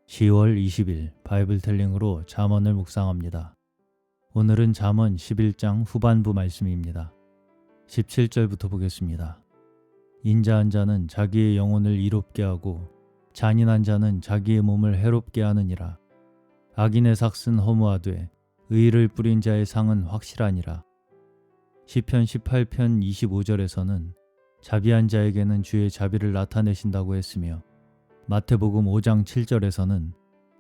10월 20일 바이블텔링으로 잠언을 묵상합니다. 오늘은 잠언 11장 후반부 말씀입니다. 17절부터 보겠습니다. 인자한 자는 자기의 영혼을 이롭게 하고 잔인한 자는 자기의 몸을 해롭게 하느니라. 악인의 삭은 허무하되 의를 뿌린 자의 상은 확실하니라. 시편 18편 25절에서는 자비한 자에게는 주의 자비를 나타내신다고 했으며, 마태복음 5장 7절에서는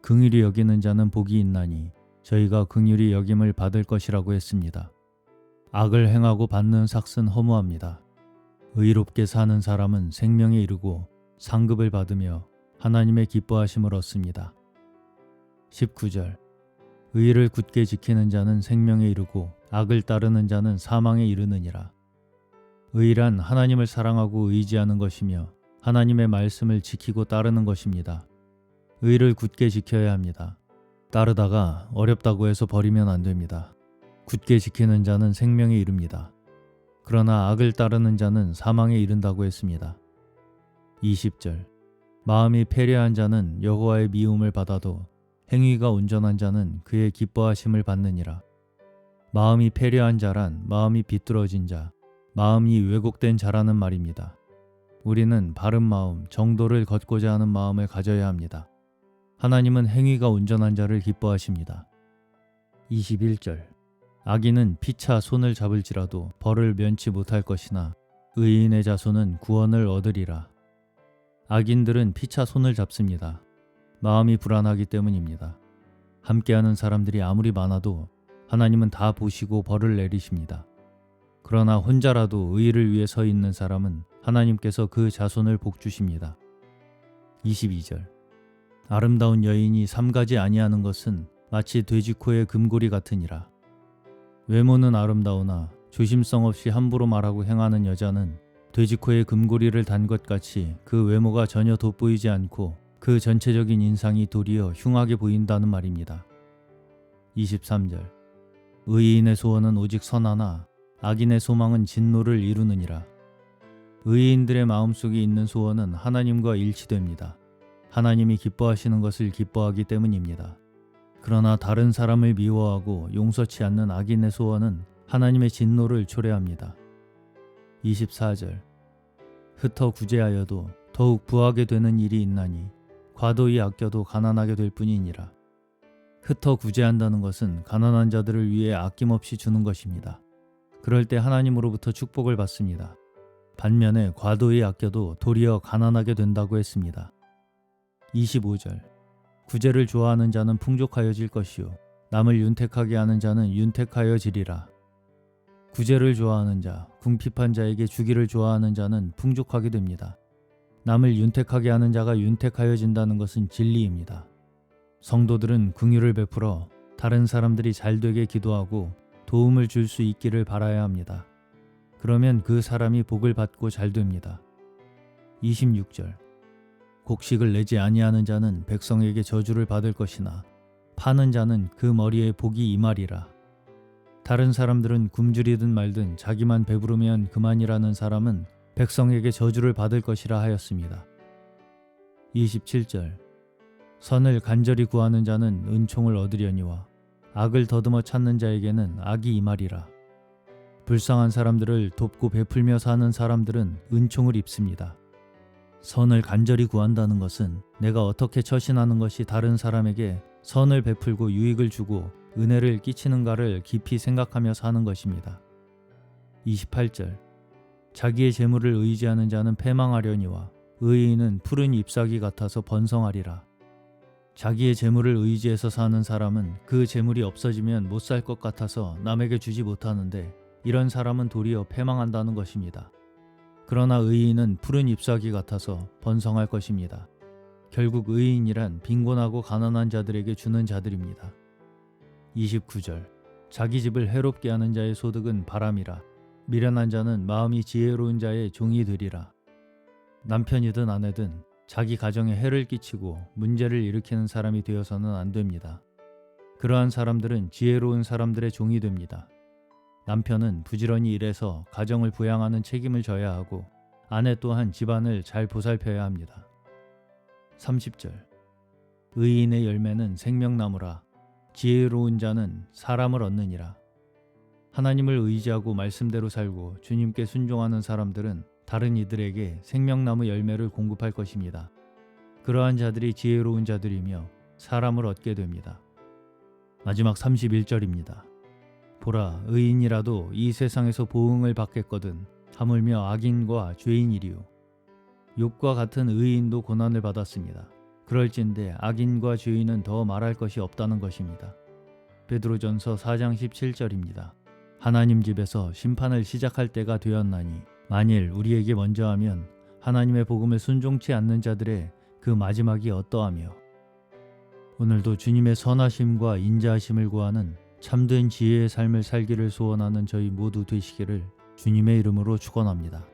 긍휼히 여기는 자는 복이 있나니 저희가 긍휼히 여김을 받을 것이라고 했습니다. 악을 행하고 받는 삭은 허무합니다. 의롭게 사는 사람은 생명에 이르고 상급을 받으며 하나님의 기뻐하심을 얻습니다. 19절 의를 굳게 지키는 자는 생명에 이르고 악을 따르는 자는 사망에 이르느니라. 의란 하나님을 사랑하고 의지하는 것이며 하나님의 말씀을 지키고 따르는 것입니다. 의를 굳게 지켜야 합니다. 따르다가 어렵다고 해서 버리면 안 됩니다. 굳게 지키는 자는 생명에 이릅니다. 그러나 악을 따르는 자는 사망에 이른다고 했습니다. 20절 마음이 패례한 자는 여호와의 미움을 받아도 행위가 온전한 자는 그의 기뻐하심을 받느니라. 마음이 패례한 자란 마음이 비뚤어진 자, 마음이 왜곡된 자라는 말입니다. 우리는 바른 마음, 정도를 걷고자 하는 마음을 가져야 합니다. 하나님은 행위가 온전한 자를 기뻐하십니다. 21절 악인은 피차 손을 잡을지라도 벌을 면치 못할 것이나 의인의 자손은 구원을 얻으리라. 악인들은 피차 손을 잡습니다. 마음이 불안하기 때문입니다. 함께하는 사람들이 아무리 많아도 하나님은 다 보시고 벌을 내리십니다. 그러나 혼자라도 의를 위해 서 있는 사람은 하나님께서 그 자손을 복주십니다. 22절 아름다운 여인이 삼가지 아니하는 것은 마치 돼지코의 금고리 같으니라. 외모는 아름다우나 조심성 없이 함부로 말하고 행하는 여자는 돼지코의 금고리를 단 것 같이 그 외모가 전혀 돋보이지 않고 그 전체적인 인상이 도리어 흉하게 보인다는 말입니다. 23절 의인의 소원은 오직 선하나 악인의 소망은 진노를 이루느니라. 의인들의 마음속에 있는 소원은 하나님과 일치됩니다. 하나님이 기뻐하시는 것을 기뻐하기 때문입니다. 그러나 다른 사람을 미워하고 용서치 않는 악인의 소원은 하나님의 진노를 초래합니다. 24절 흩어 구제하여도 더욱 부하게 되는 일이 있나니 과도히 아껴도 가난하게 될 뿐이니라. 흩어 구제한다는 것은 가난한 자들을 위해 아낌없이 주는 것입니다. 그럴 때 하나님으로부터 축복을 받습니다. 반면에 과도히 아껴도 도리어 가난하게 된다고 했습니다. 25절 구제를 좋아하는 자는 풍족하여질 것이요 남을 윤택하게 하는 자는 윤택하여지리라. 구제를 좋아하는 자, 궁핍한 자에게 주기를 좋아하는 자는 풍족하게 됩니다. 남을 윤택하게 하는 자가 윤택하여진다는 것은 진리입니다. 성도들은 긍휼을 베풀어 다른 사람들이 잘되게 기도하고 도움을 줄 수 있기를 바라야 합니다. 그러면 그 사람이 복을 받고 잘됩니다. 26절 곡식을 내지 아니하는 자는 백성에게 저주를 받을 것이나 파는 자는 그 머리에 복이 임하리라. 다른 사람들은 굶주리든 말든 자기만 배부르면 그만이라는 사람은 백성에게 저주를 받을 것이라 하였습니다. 27절 선을 간절히 구하는 자는 은총을 얻으려니와 악을 더듬어 찾는 자에게는 악이 임하리라. 불쌍한 사람들을 돕고 베풀며 사는 사람들은 은총을 입습니다. 선을 간절히 구한다는 것은 내가 어떻게 처신하는 것이 다른 사람에게 선을 베풀고 유익을 주고 은혜를 끼치는가를 깊이 생각하며 사는 것입니다. 28절 자기의 재물을 의지하는 자는 패망하려니와 의인은 푸른 잎사귀 같아서 번성하리라. 자기의 재물을 의지해서 사는 사람은 그 재물이 없어지면 못 살 것 같아서 남에게 주지 못하는데 이런 사람은 도리어 패망한다는 것입니다. 그러나 의인은 푸른 잎사귀 같아서 번성할 것입니다. 결국 의인이란 빈곤하고 가난한 자들에게 주는 자들입니다. 29절 자기 집을 해롭게 하는 자의 소득은 바람이라. 미련한 자는 마음이 지혜로운 자의 종이 되리라. 남편이든 아내든 자기 가정에 해를 끼치고 문제를 일으키는 사람이 되어서는 안 됩니다. 그러한 사람들은 지혜로운 사람들의 종이 됩니다. 남편은 부지런히 일해서 가정을 부양하는 책임을 져야 하고 아내 또한 집안을 잘 보살펴야 합니다. 30절 의인의 열매는 생명나무라. 지혜로운 자는 사람을 얻느니라. 하나님을 의지하고 말씀대로 살고 주님께 순종하는 사람들은 다른 이들에게 생명나무 열매를 공급할 것입니다. 그러한 자들이 지혜로운 자들이며 사람을 얻게 됩니다. 마지막 31절입니다. 보라, 의인이라도 이 세상에서 보응을 받겠거든 하물며 악인과 죄인이리요. 욥과 같은 의인도 고난을 받았습니다. 그럴진데 악인과 죄인은 더 말할 것이 없다는 것입니다. 베드로전서 4장 17절입니다. 하나님 집에서 심판을 시작할 때가 되었나니 만일 우리에게 먼저 하면 하나님의 복음을 순종치 않는 자들의 그 마지막이 어떠하며. 오늘도 주님의 선하심과 인자하심을 구하는 참된 지혜의 삶을 살기를 소원하는 저희 모두 되시기를 주님의 이름으로 축원합니다.